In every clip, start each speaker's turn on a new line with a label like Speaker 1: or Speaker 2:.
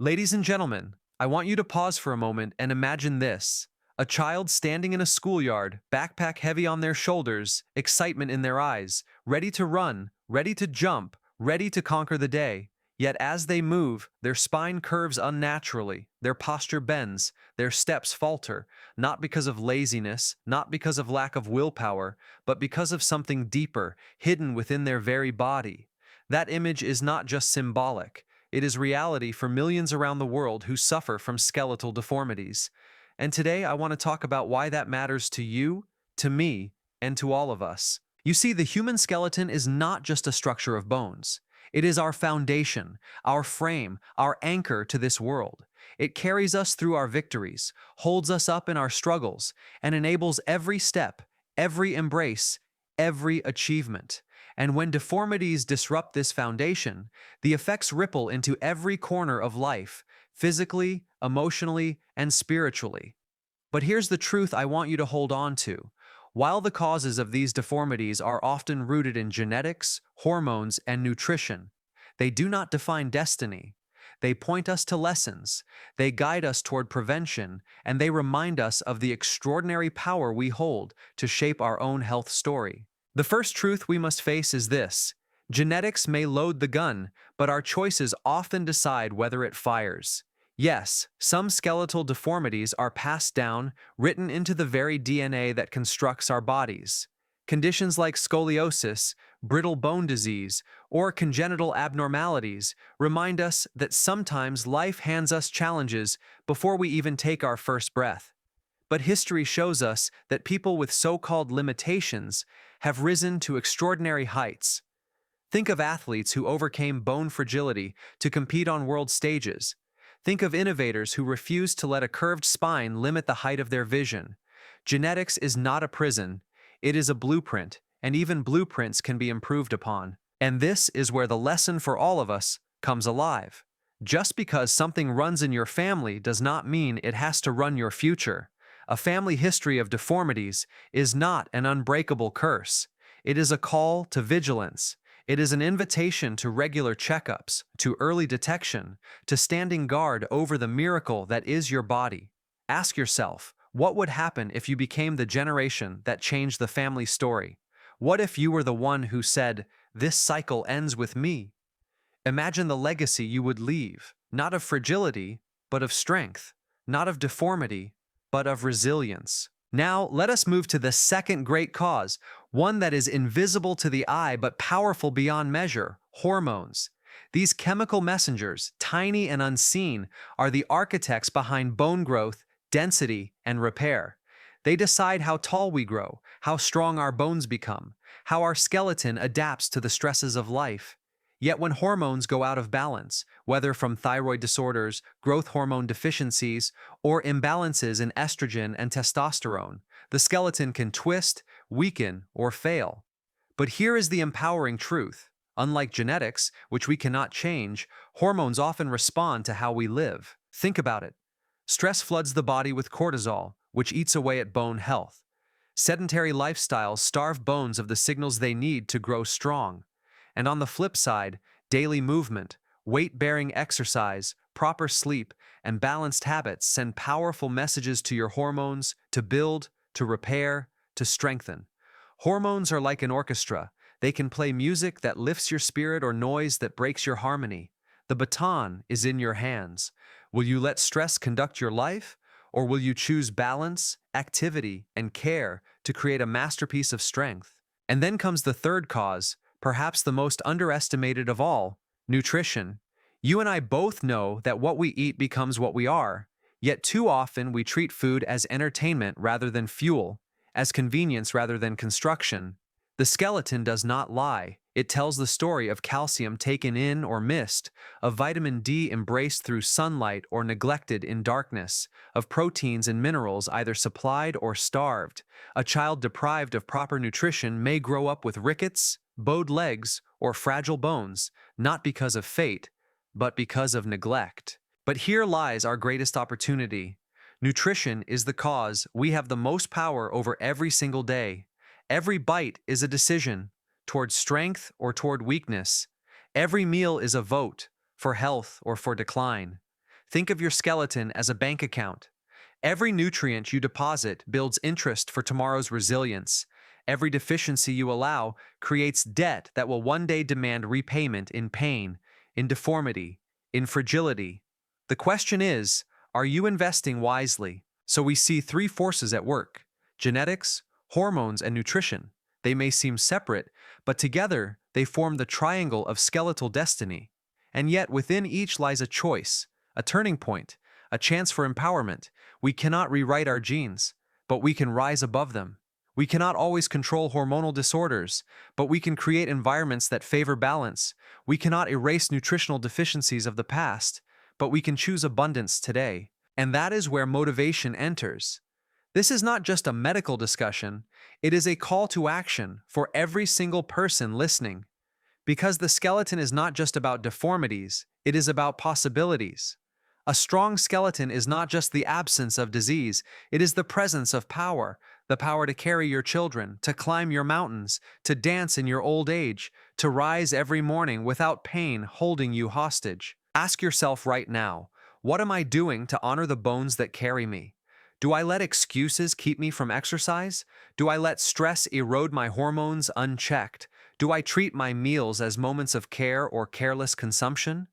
Speaker 1: Ladies and gentlemen, I want you to pause for a moment and imagine this. A child standing in a schoolyard, backpack heavy on their shoulders, excitement in their eyes, ready to run, ready to jump, ready to conquer the day. Yet as they move, their spine curves unnaturally, their posture bends, their steps falter, not because of laziness, not because of lack of willpower, but because of something deeper, hidden within their very body. That image is not just symbolic. It is reality for millions around the world who suffer from skeletal deformities. And today I want to talk about why that matters to you, to me, and to all of us. You see, the human skeleton is not just a structure of bones. It is our foundation, our frame, our anchor to this world. It carries us through our victories, holds us up in our struggles, and enables every step, every embrace, every achievement. And when deformities disrupt this foundation, the effects ripple into every corner of life, physically, emotionally, and spiritually. But here's the truth I want you to hold on to. While the causes of these deformities are often rooted in genetics, hormones, and nutrition, they do not define destiny. They point us to lessons, they guide us toward prevention, and they remind us of the extraordinary power we hold to shape our own health story. The first truth we must face is this: genetics may load the gun, but our choices often decide whether it fires. Yes, some skeletal deformities are passed down, written into the very DNA that constructs our bodies. Conditions like scoliosis, brittle bone disease, or congenital abnormalities remind us that sometimes life hands us challenges before we even take our first breath. But history shows us that people with so-called limitations have risen to extraordinary heights. Think of athletes who overcame bone fragility to compete on world stages. Think of innovators who refused to let a curved spine limit the height of their vision. Genetics is not a prison, it is a blueprint, and even blueprints can be improved upon. And this is where the lesson for all of us comes alive. Just because something runs in your family does not mean it has to run your future. A family history of deformities is not an unbreakable curse. It is a call to vigilance. It is an invitation to regular checkups, to early detection, to standing guard over the miracle that is your body. Ask yourself, what would happen if you became the generation that changed the family story? What if you were the one who said, "This cycle ends with me"? Imagine the legacy you would leave, not of fragility, but of strength, not of deformity, but of resilience. Now, let us move to the second great cause, one that is invisible to the eye but powerful beyond measure: hormones. These chemical messengers, tiny and unseen, are the architects behind bone growth, density, and repair. They decide how tall we grow, how strong our bones become, how our skeleton adapts to the stresses of life. Yet when hormones go out of balance, whether from thyroid disorders, growth hormone deficiencies, or imbalances in estrogen and testosterone, the skeleton can twist, weaken, or fail. But here is the empowering truth. Unlike genetics, which we cannot change, hormones often respond to how we live. Think about it. Stress floods the body with cortisol, which eats away at bone health. Sedentary lifestyles starve bones of the signals they need to grow strong. And on the flip side, daily movement, weight-bearing exercise, proper sleep, and balanced habits send powerful messages to your hormones to build, to repair, to strengthen. Hormones are like an orchestra. They can play music that lifts your spirit or noise that breaks your harmony. The baton is in your hands. Will you let stress conduct your life, or will you choose balance, activity, and care to create a masterpiece of strength? And then comes the third cause, perhaps the most underestimated of all: nutrition. You and I both know that what we eat becomes what we are, yet too often we treat food as entertainment rather than fuel, as convenience rather than construction. The skeleton does not lie. It tells the story of calcium taken in or missed, of vitamin D embraced through sunlight or neglected in darkness, of proteins and minerals either supplied or starved. A child deprived of proper nutrition may grow up with rickets, bowed legs, or fragile bones, not because of fate, but because of neglect. But here lies our greatest opportunity. Nutrition is the cause we have the most power over every single day. Every bite is a decision, toward strength or toward weakness. Every meal is a vote, for health or for decline. Think of your skeleton as a bank account. Every nutrient you deposit builds interest for tomorrow's resilience. Every deficiency you allow creates debt that will one day demand repayment in pain, in deformity, in fragility. The question is, are you investing wisely? So we see three forces at work: genetics, hormones, and nutrition. They may seem separate, but together they form the triangle of skeletal destiny. And yet within each lies a choice, a turning point, a chance for empowerment. We cannot rewrite our genes, but we can rise above them. We cannot always control hormonal disorders, but we can create environments that favor balance. We cannot erase nutritional deficiencies of the past, but we can choose abundance today. And that is where motivation enters. This is not just a medical discussion, it is a call to action for every single person listening. Because the skeleton is not just about deformities, it is about possibilities. A strong skeleton is not just the absence of disease, it is the presence of power. The power to carry your children, to climb your mountains, to dance in your old age, to rise every morning without pain holding you hostage. Ask yourself right now, what am I doing to honor the bones that carry me? Do I let excuses keep me from exercise? Do I let stress erode my hormones unchecked? Do I treat my meals as moments of care or careless consumption?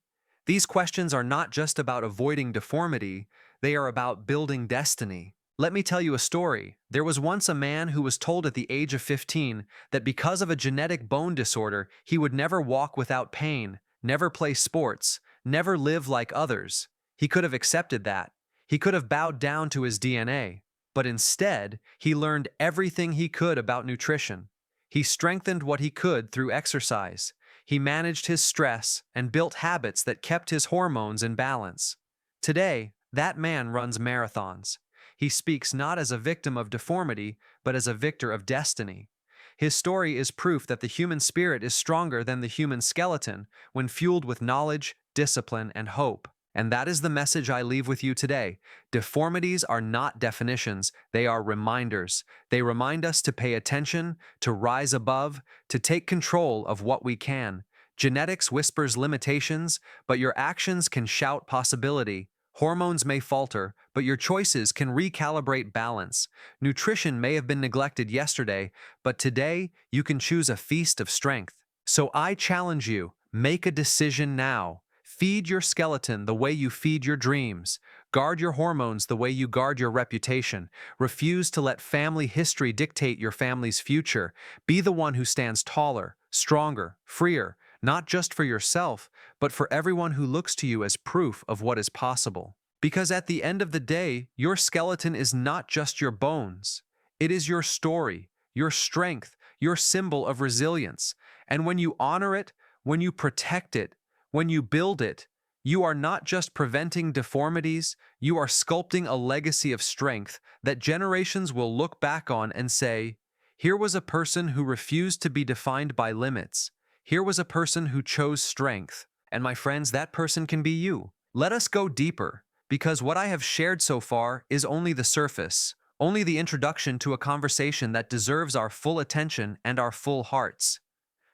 Speaker 1: These questions are not just about avoiding deformity, they are about building destiny. Let me tell you a story. There was once a man who was told at the age of 15 that because of a genetic bone disorder, he would never walk without pain, never play sports, never live like others. He could have accepted that. He could have bowed down to his DNA. But instead, he learned everything he could about nutrition. He strengthened what he could through exercise. He managed his stress and built habits that kept his hormones in balance. Today, that man runs marathons. He speaks not as a victim of deformity, but as a victor of destiny. His story is proof that the human spirit is stronger than the human skeleton when fueled with knowledge, discipline, and hope. And that is the message I leave with you today. Deformities are not definitions, they are reminders. They remind us to pay attention, to rise above, to take control of what we can. Genetics whispers limitations, but your actions can shout possibility. Hormones may falter, but your choices can recalibrate balance. Nutrition may have been neglected yesterday, but today you can choose a feast of strength. So I challenge you, make a decision now. Feed your skeleton the way you feed your dreams. Guard your hormones the way you guard your reputation. Refuse to let family history dictate your family's future. Be the one who stands taller, stronger, freer, not just for yourself, but for everyone who looks to you as proof of what is possible. Because at the end of the day, your skeleton is not just your bones. It is your story, your strength, your symbol of resilience. And when you honor it, when you protect it, when you build it, you are not just preventing deformities, you are sculpting a legacy of strength that generations will look back on and say, here was a person who refused to be defined by limits. Here was a person who chose strength. And my friends, that person can be you. Let us go deeper, because what I have shared so far is only the surface, only the introduction to a conversation that deserves our full attention and our full hearts.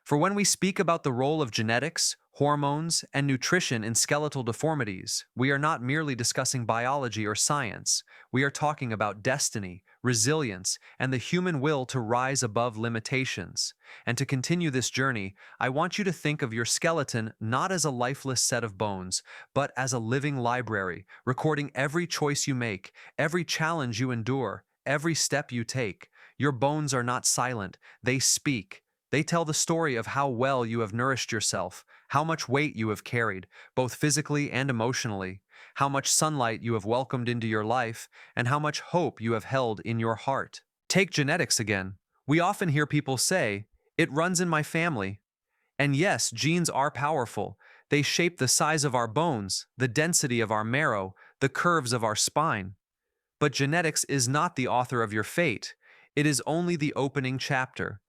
Speaker 1: For when we speak about the role of genetics, hormones, and nutrition in skeletal deformities, we are not merely discussing biology or science. We are talking about destiny, resilience, and the human will to rise above limitations. And to continue this journey, I want you to think of your skeleton not as a lifeless set of bones, but as a living library, recording every choice you make, every challenge you endure, every step you take. Your bones are not silent, they speak. They tell the story of how well you have nourished yourself, how much weight you have carried, both physically and emotionally, how much sunlight you have welcomed into your life, and how much hope you have held in your heart. Take genetics again. We often hear people say, "It runs in my family." And yes, genes are powerful. They shape the size of our bones, the density of our marrow, the curves of our spine. But genetics is not the author of your fate. It is only the opening chapter.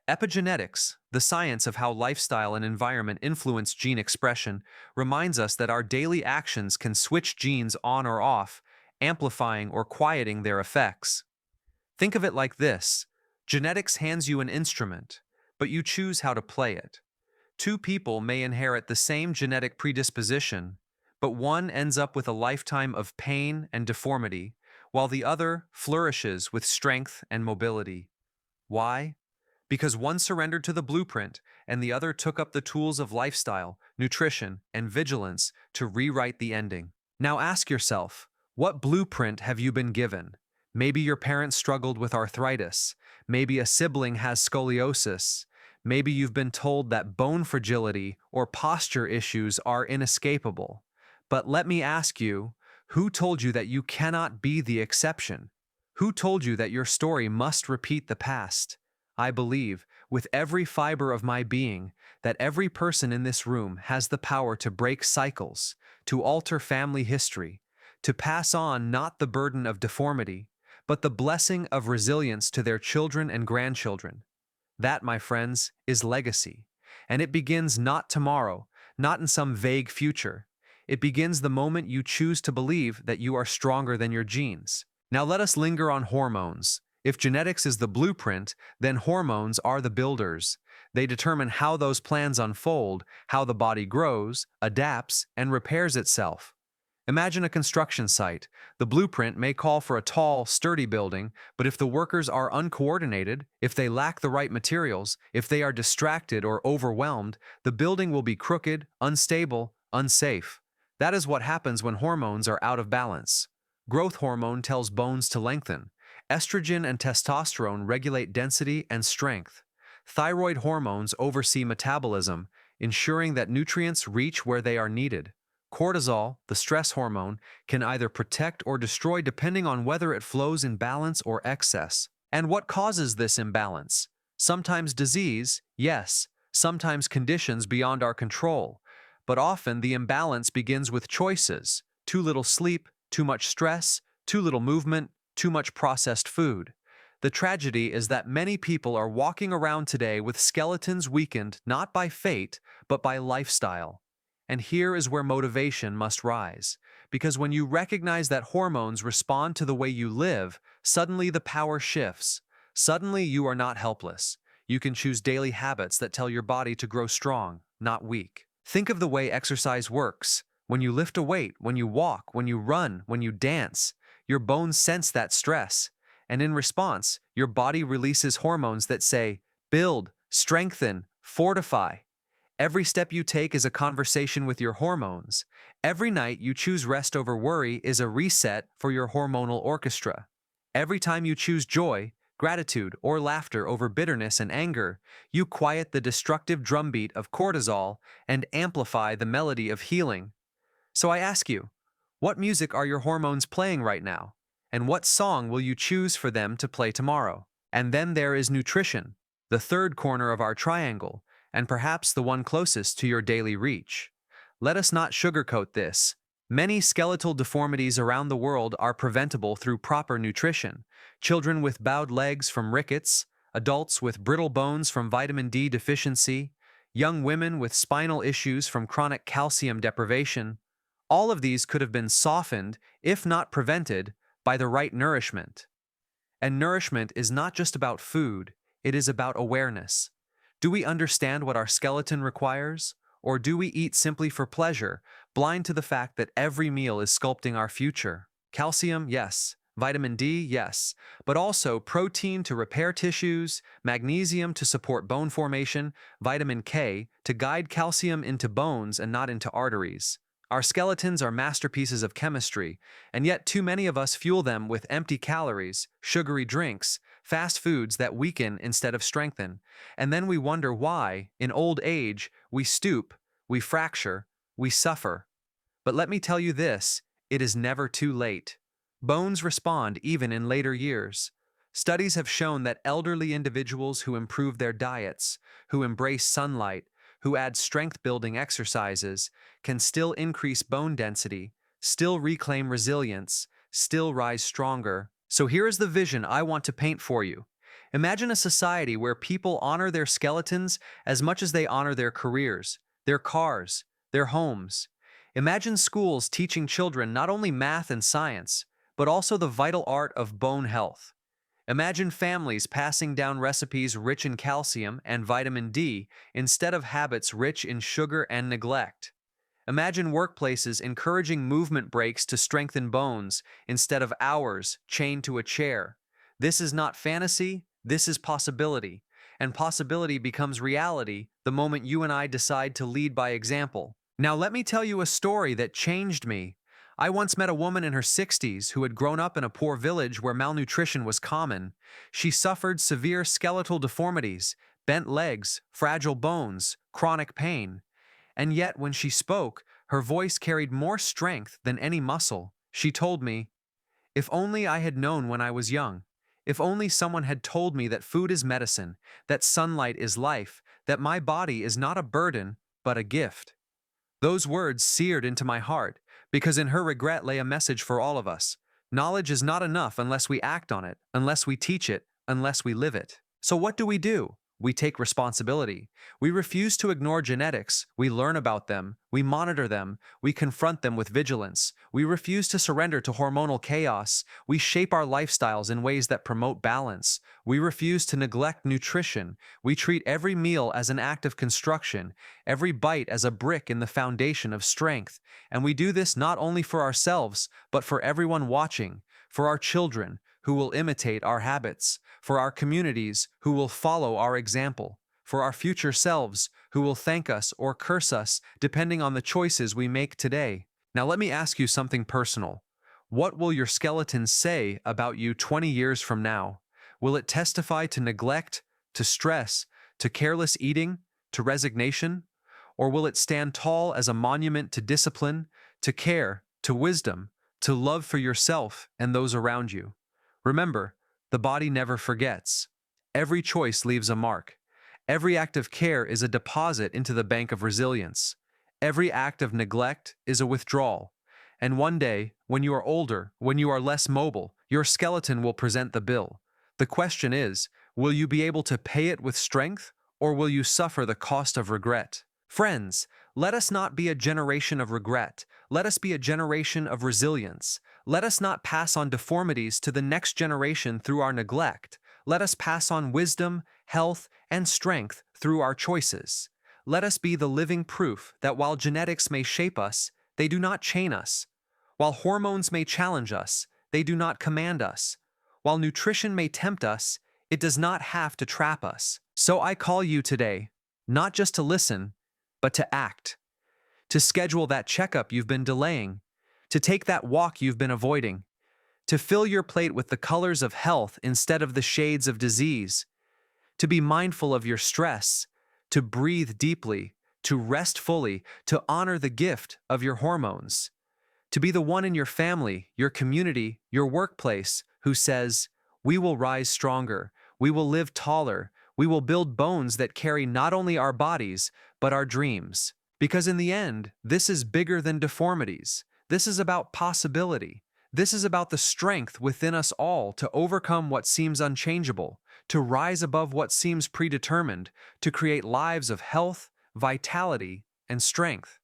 Speaker 1: Epigenetics, the science of how lifestyle and environment influence gene expression, reminds us that our daily actions can switch genes on or off, amplifying or quieting their effects. Think of it like this: genetics hands you an instrument, but you choose how to play it. Two people may inherit the same genetic predisposition, but one ends up with a lifetime of pain and deformity, while the other flourishes with strength and mobility. Why? Because one surrendered to the blueprint and the other took up the tools of lifestyle, nutrition, and vigilance to rewrite the ending. Now ask yourself, what blueprint have you been given? Maybe your parents struggled with arthritis. Maybe a sibling has scoliosis. Maybe you've been told that bone fragility or posture issues are inescapable. But let me ask you, who told you that you cannot be the exception? Who told you that your story must repeat the past? I believe, with every fiber of my being, that every person in this room has the power to break cycles, to alter family history, to pass on not the burden of deformity, but the blessing of resilience to their children and grandchildren. That, my friends, is legacy. And it begins not tomorrow, not in some vague future. It begins the moment you choose to believe that you are stronger than your genes. Now let us linger on hormones. If genetics is the blueprint, then hormones are the builders. They determine how those plans unfold, how the body grows, adapts, and repairs itself. Imagine a construction site. The blueprint may call for a tall, sturdy building, but if the workers are uncoordinated, if they lack the right materials, if they are distracted or overwhelmed, the building will be crooked, unstable, unsafe. That is what happens when hormones are out of balance. Growth hormone tells bones to lengthen. Estrogen and testosterone regulate density and strength. Thyroid hormones oversee metabolism, ensuring that nutrients reach where they are needed. Cortisol, the stress hormone, can either protect or destroy depending on whether it flows in balance or excess. And what causes this imbalance? Sometimes disease, yes, sometimes conditions beyond our control. But often the imbalance begins with choices: too little sleep, too much stress, too little movement, too much processed food. The tragedy is that many people are walking around today with skeletons weakened not by fate, but by lifestyle. And here is where motivation must rise. Because when you recognize that hormones respond to the way you live, suddenly the power shifts. Suddenly you are not helpless. You can choose daily habits that tell your body to grow strong, not weak. Think of the way exercise works. When you lift a weight, when you walk, when you run, when you dance, your bones sense that stress. And in response, your body releases hormones that say, build, strengthen, fortify. Every step you take is a conversation with your hormones. Every night you choose rest over worry is a reset for your hormonal orchestra. Every time you choose joy, gratitude, or laughter over bitterness and anger, you quiet the destructive drumbeat of cortisol and amplify the melody of healing. So I ask you, what music are your hormones playing right now? And what song will you choose for them to play tomorrow? And then there is nutrition, the third corner of our triangle, and perhaps the one closest to your daily reach. Let us not sugarcoat this. Many skeletal deformities around the world are preventable through proper nutrition. Children with bowed legs from rickets, adults with brittle bones from vitamin D deficiency, young women with spinal issues from chronic calcium deprivation. All of these could have been softened, if not prevented, by the right nourishment. And nourishment is not just about food, it is about awareness. Do we understand what our skeleton requires? Or do we eat simply for pleasure, blind to the fact that every meal is sculpting our future? Calcium, yes. Vitamin D, yes. But also protein to repair tissues, magnesium to support bone formation, vitamin K to guide calcium into bones and not into arteries. Our skeletons are masterpieces of chemistry, and yet too many of us fuel them with empty calories, sugary drinks, fast foods that weaken instead of strengthen. And then we wonder why, in old age, we stoop, we fracture, we suffer. But let me tell you this, it is never too late. Bones respond even in later years. Studies have shown that elderly individuals who improve their diets, who embrace sunlight, who add strength-building exercises, can still increase bone density, still reclaim resilience, still rise stronger. So here is the vision I want to paint for you. Imagine a society where people honor their skeletons as much as they honor their careers, their cars, their homes. Imagine schools teaching children not only math and science, but also the vital art of bone health. Imagine families passing down recipes rich in calcium and vitamin D instead of habits rich in sugar and neglect. Imagine workplaces encouraging movement breaks to strengthen bones instead of hours chained to a chair. This is not fantasy, this is possibility. And possibility becomes reality the moment you and I decide to lead by example. Now, let me tell you a story that changed me. I once met a woman in her 60s who had grown up in a poor village where malnutrition was common. She suffered severe skeletal deformities, bent legs, fragile bones, chronic pain. And yet, when she spoke, her voice carried more strength than any muscle. She told me, "If only I had known when I was young. If only someone had told me that food is medicine, that sunlight is life, that my body is not a burden, but a gift." Those words seared into my heart, because in her regret lay a message for all of us. Knowledge is not enough unless we act on it, unless we teach it, unless we live it. So what do? We take responsibility. We refuse to ignore genetics. We learn about them. We monitor them. We confront them with vigilance. We refuse to surrender to hormonal chaos. We shape our lifestyles in ways that promote balance. We refuse to neglect nutrition. We treat every meal as an act of construction, every bite as a brick in the foundation of strength. And we do this not only for ourselves, but for everyone watching, for our children, who will imitate our habits, for our communities who will follow our example, for our future selves who will thank us or curse us depending on the choices we make today. Now let me ask you something personal. What will your skeleton say about you 20 years from now? Will it testify to neglect, to stress, to careless eating, to resignation? Or will it stand tall as a monument to discipline, to care, to wisdom, to love for yourself and those around you? Remember, the body never forgets. Every choice leaves a mark. Every act of care is a deposit into the bank of resilience. Every act of neglect is a withdrawal. And one day, when you are older, when you are less mobile, your skeleton will present the bill. The question is, will you be able to pay it with strength, or will you suffer the cost of regret? Friends, let us not be a generation of regret. Let us be a generation of resilience. Let us not pass on deformities to the next generation through our neglect. Let us pass on wisdom, health, and strength through our choices. Let us be the living proof that while genetics may shape us, they do not chain us. While hormones may challenge us, they do not command us. While nutrition may tempt us, it does not have to trap us. So I call you today, not just to listen, but to act. To schedule that checkup you've been delaying. To take that walk you've been avoiding. To fill your plate with the colors of health instead of the shades of disease. To be mindful of your stress. To breathe deeply. To rest fully. To honor the gift of your hormones. To be the one in your family, your community, your workplace who says, "We will rise stronger. We will live taller. We will build bones that carry not only our bodies, but our dreams." Because in the end, this is bigger than deformities. This is about possibility. This is about the strength within us all to overcome what seems unchangeable, to rise above what seems predetermined, to create lives of health, vitality, and strength.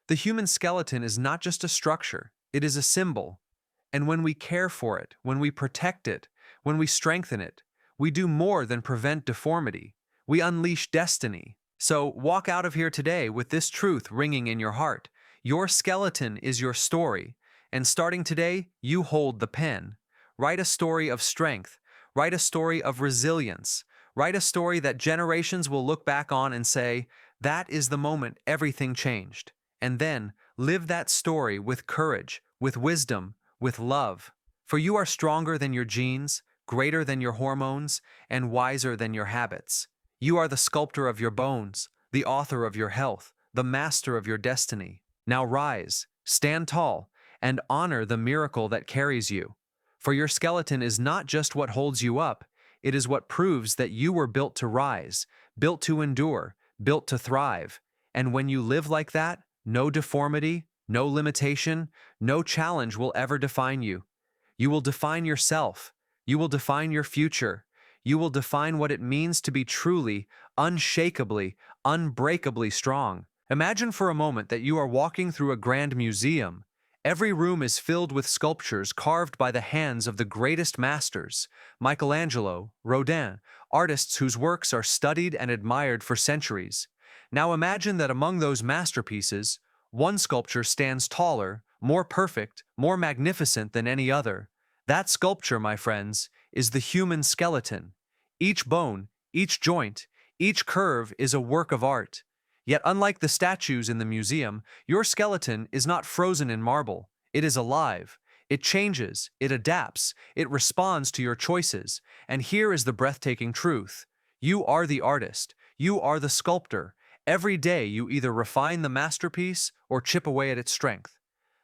Speaker 1: The human skeleton is not just a structure, it is a symbol. And when we care for it, when we protect it, when we strengthen it, we do more than prevent deformity. We unleash destiny. So walk out of here today with this truth ringing in your heart. Your skeleton is your story, and starting today, you hold the pen. Write a story of strength. Write a story of resilience. Write a story that generations will look back on and say, "That is the moment everything changed." And then live that story with courage, with wisdom, with love. For you are stronger than your genes, greater than your hormones, and wiser than your habits. You are the sculptor of your bones, the author of your health, the master of your destiny. Now rise, stand tall, and honor the miracle that carries you. For your skeleton is not just what holds you up, it is what proves that you were built to rise, built to endure, built to thrive. And when you live like that, no deformity, no limitation, no challenge will ever define you. You will define yourself. You will define your future. You will define what it means to be truly, unshakably, unbreakably strong. Imagine for a moment that you are walking through a grand museum. Every room is filled with sculptures carved by the hands of the greatest masters, Michelangelo, Rodin, artists whose works are studied and admired for centuries. Now imagine that among those masterpieces, One sculpture stands taller, more perfect, more magnificent than any other. That sculpture, my friends, is the human skeleton. Each bone, each joint, each curve is a work of art. Yet unlike the statues in the museum, your skeleton is not frozen in marble. It is alive. It changes, it adapts, it responds to your choices. And here is the breathtaking truth. You are the artist. You are the sculptor. Every day you either refine the masterpiece or chip away at its strength.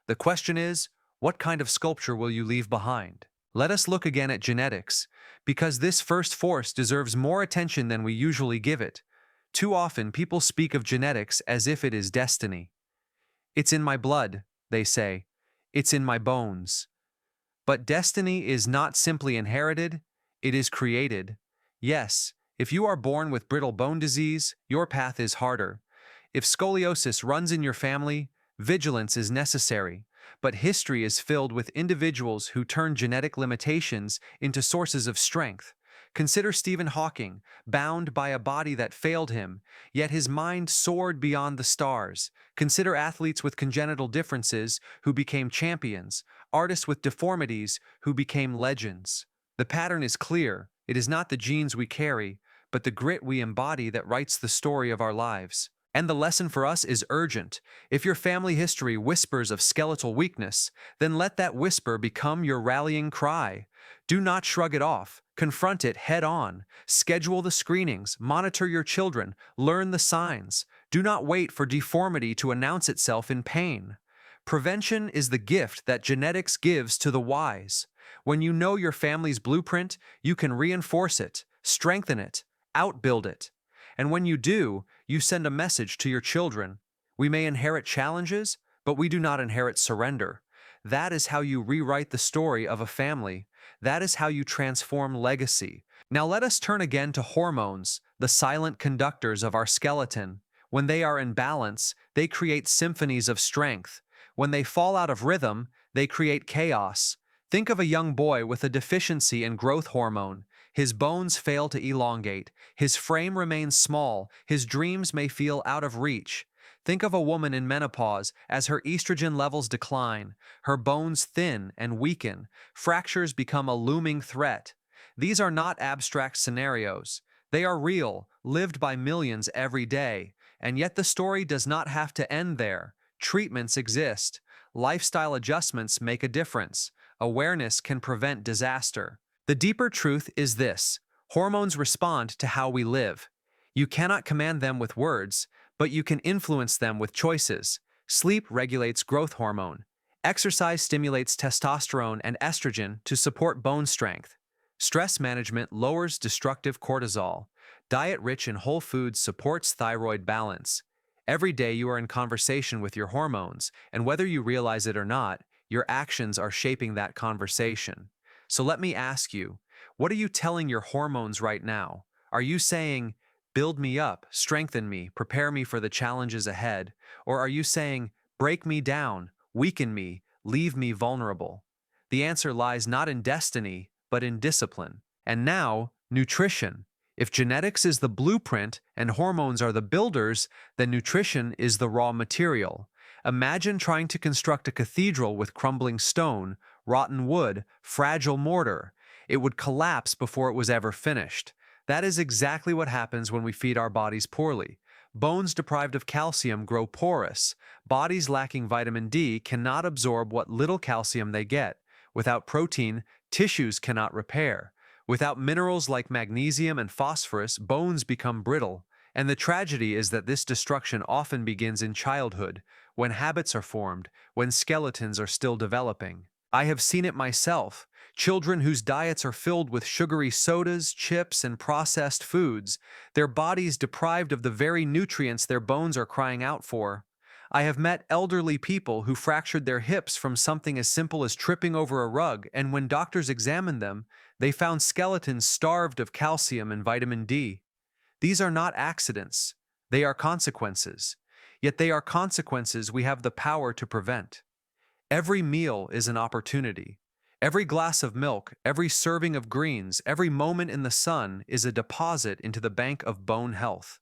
Speaker 1: The question is, what kind of sculpture will you leave behind? Let us look again at genetics, because this first force deserves more attention than we usually give it. Too often people speak of genetics as if it is destiny. It's in my blood, they say. It's in my bones. But destiny is not simply inherited, it is created. Yes, if you are born with brittle bone disease, your path is harder. If scoliosis runs in your family, vigilance is necessary. But history is filled with individuals who turn genetic limitations into sources of strength. Consider Stephen Hawking, bound by a body that failed him, yet his mind soared beyond the stars. Consider athletes with congenital differences who became champions, artists with deformities who became legends. The pattern is clear. It is not the genes we carry, but the grit we embody that writes the story of our lives. And the lesson for us is urgent. If your family history whispers of skeletal weakness, then let that whisper become your rallying cry. Do not shrug it off. Confront it head on. Schedule the screenings. Monitor your children. Learn the signs. Do not wait for deformity to announce itself in pain. Prevention is the gift that genetics gives to the wise. When you know your family's blueprint, you can reinforce it, strengthen it, outbuild it. And when you do, you send a message to your children. We may inherit challenges, but we do not inherit surrender. That is how you rewrite the story of a family. That is how you transform legacy. Now let us turn again to hormones, the silent conductors of our skeleton. When they are in balance, they create symphonies of strength. When they fall out of rhythm, they create chaos. Think of a young boy with a deficiency in growth hormone. His bones fail to elongate, his frame remains small, his dreams may feel out of reach. Think of a woman in menopause as her estrogen levels decline, her bones thin and weaken, fractures become a looming threat. These are not abstract scenarios. They are real, lived by millions every day. And yet the story does not have to end there. Treatments exist. Lifestyle adjustments make a difference. Awareness can prevent disaster. The deeper truth is this: hormones respond to how we live. You cannot command them with words, but you can influence them with choices. Sleep regulates growth hormone. Exercise stimulates testosterone and estrogen to support bone strength. Stress management lowers destructive cortisol. Diet rich in whole foods supports thyroid balance. Every day you are in conversation with your hormones, and whether you realize it or not, your actions are shaping that conversation. So let me ask you, what are you telling your hormones right now? Are you saying, build me up, strengthen me, prepare me for the challenges ahead? Or are you saying, break me down, weaken me, leave me vulnerable? The answer lies not in destiny, but in discipline. And now, nutrition. If genetics is the blueprint and hormones are the builders, then nutrition is the raw material. Imagine trying to construct a cathedral with crumbling stone, rotten wood, fragile mortar. It would collapse before it was ever finished. That is exactly what happens when we feed our bodies poorly. Bones deprived of calcium grow porous. Bodies lacking vitamin D cannot absorb what little calcium they get. Without protein, tissues cannot repair. Without minerals like magnesium and phosphorus, bones become brittle. And the tragedy is that this destruction often begins in childhood, when habits are formed, when skeletons are still developing. I have seen it myself. Children whose diets are filled with sugary sodas, chips, and processed foods, their bodies deprived of the very nutrients their bones are crying out for. I have met elderly people who fractured their hips from something as simple as tripping over a rug, and when doctors examined them, they found skeletons starved of calcium and vitamin D. These are not accidents. They are consequences. Yet they are consequences we have the power to prevent. Every meal is an opportunity. Every glass of milk, every serving of greens, every moment in the sun is a deposit into the bank of bone health.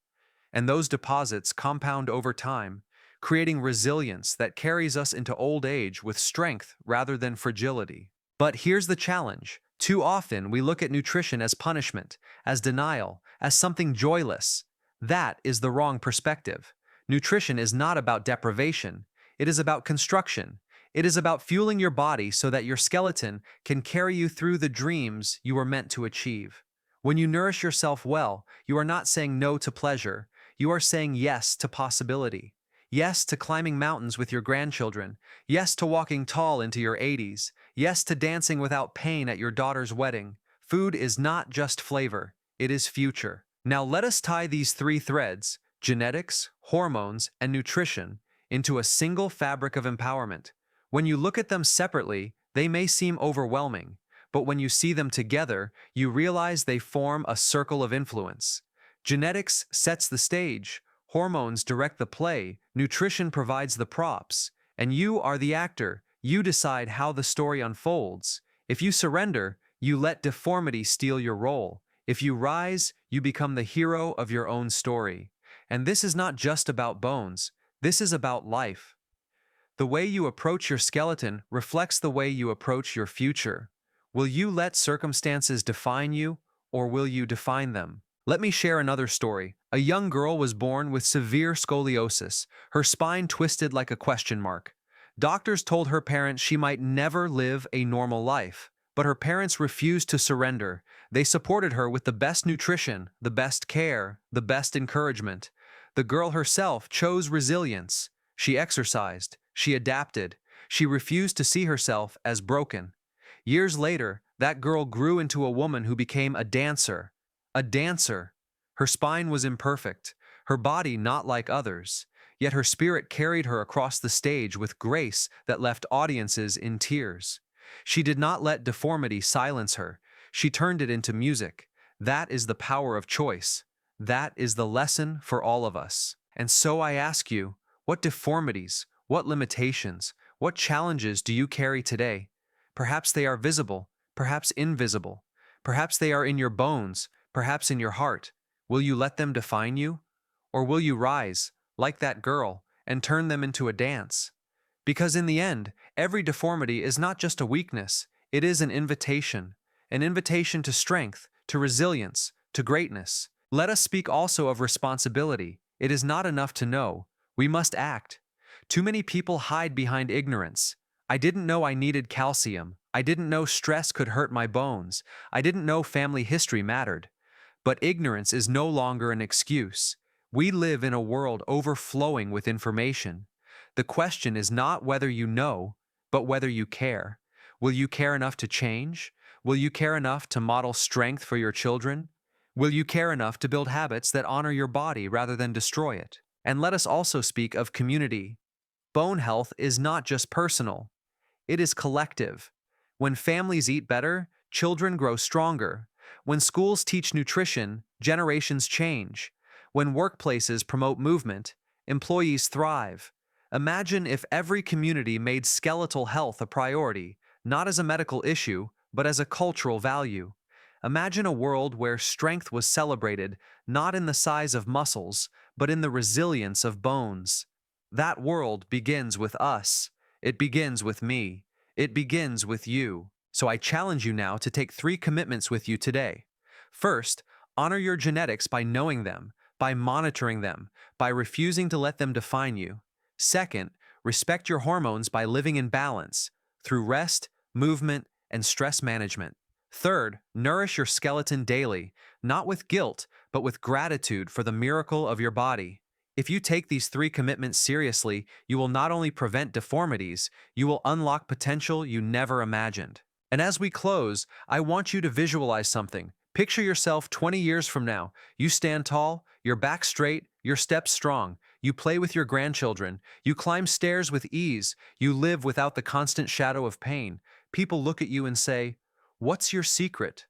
Speaker 1: And those deposits compound over time, creating resilience that carries us into old age with strength rather than fragility. But here's the challenge. Too often, we look at nutrition as punishment, as denial, as something joyless. That is the wrong perspective. Nutrition is not about deprivation. It is about construction. It is about fueling your body so that your skeleton can carry you through the dreams you were meant to achieve. When you nourish yourself well, you are not saying no to pleasure. You are saying yes to possibility. Yes to climbing mountains with your grandchildren. Yes to walking tall into your 80s. Yes to dancing without pain at your daughter's wedding. Food is not just flavor, it is future. Now let us tie these three threads, genetics, hormones, and nutrition, into a single fabric of empowerment. When you look at them separately, they may seem overwhelming, but when you see them together, you realize they form a circle of influence. Genetics sets the stage, hormones direct the play, nutrition provides the props, and you are the actor. You decide how the story unfolds. If you surrender, you let deformity steal your role. If you rise, you become the hero of your own story. And this is not just about bones, this is about life. The way you approach your skeleton reflects the way you approach your future. Will you let circumstances define you, or will you define them? Let me share another story. A young girl was born with severe scoliosis, her spine twisted like a question mark. Doctors told her parents she might never live a normal life, but her parents refused to surrender. They supported her with the best nutrition, the best care, the best encouragement. The girl herself chose resilience. She exercised, she adapted, she refused to see herself as broken. Years later, that girl grew into a woman who became a dancer. A dancer. Her spine was imperfect, her body not like others, yet her spirit carried her across the stage with grace that left audiences in tears. She did not let deformity silence her, she turned it into music. That is the power of choice. That is the lesson for all of us. And so I ask you, what deformities, what limitations, what challenges do you carry today? Perhaps they are visible, perhaps invisible. Perhaps they are in your bones, perhaps in your heart. Will you let them define you? Or will you rise, like that girl, and turn them into a dance? Because in the end, every deformity is not just a weakness, it is an invitation to strength, to resilience, to greatness. Let us speak also of responsibility. It is not enough to know, we must act. Too many people hide behind ignorance. I didn't know I needed calcium. I didn't know stress could hurt my bones. I didn't know family history mattered. But ignorance is no longer an excuse. We live in a world overflowing with information. The question is not whether you know, but whether you care. Will you care enough to change? Will you care enough to model strength for your children? Will you care enough to build habits that honor your body rather than destroy it? And let us also speak of community. Bone health is not just personal. It is collective. When families eat better, children grow stronger. When schools teach nutrition, generations change. When workplaces promote movement, employees thrive. Imagine if every community made skeletal health a priority, not as a medical issue, but as a cultural value. Imagine a world where strength was celebrated, not in the size of muscles, but in the resilience of bones. That world begins with us. It begins with me. It begins with you. So I challenge you now to take 3 commitments with you today. First, honor your genetics by knowing them, by monitoring them, by refusing to let them define you. Second, respect your hormones by living in balance, through rest, movement, and stress management. Third, nourish your skeleton daily, not with guilt, but with gratitude for the miracle of your body. If you take these 3 commitments seriously, you will not only prevent deformities, you will unlock potential you never imagined. And as we close, I want you to visualize something. Picture yourself 20 years from now. You stand tall, your back straight, your steps strong. You play with your grandchildren. You climb stairs with ease. You live without the constant shadow of pain. People look at you and say, "What's your secret?"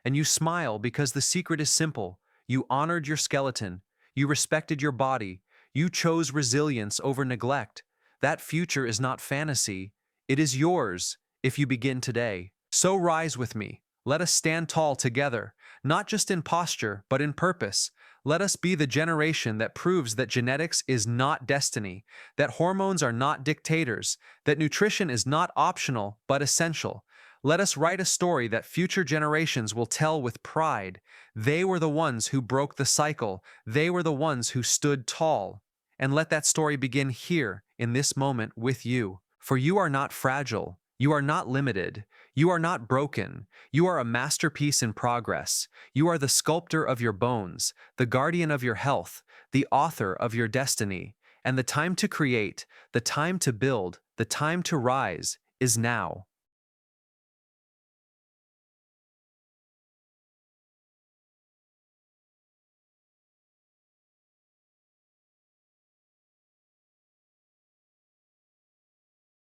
Speaker 1: And you smile because the secret is simple. You honored your skeleton. You respected your body. You chose resilience over neglect. That future is not fantasy. It is yours if you begin today. So rise with me. Let us stand tall together, not just in posture, but in purpose. Let us be the generation that proves that genetics is not destiny, that hormones are not dictators, that nutrition is not optional but essential. Let us write a story that future generations will tell with pride. They were the ones who broke the cycle, they were the ones who stood tall. And let that story begin here, in this moment, with you. For you are not fragile, you are not limited, you are not broken, you are a masterpiece in progress. You are the sculptor of your bones, the guardian of your health, the author of your destiny. And the time to create, the time to build, the time to rise is now.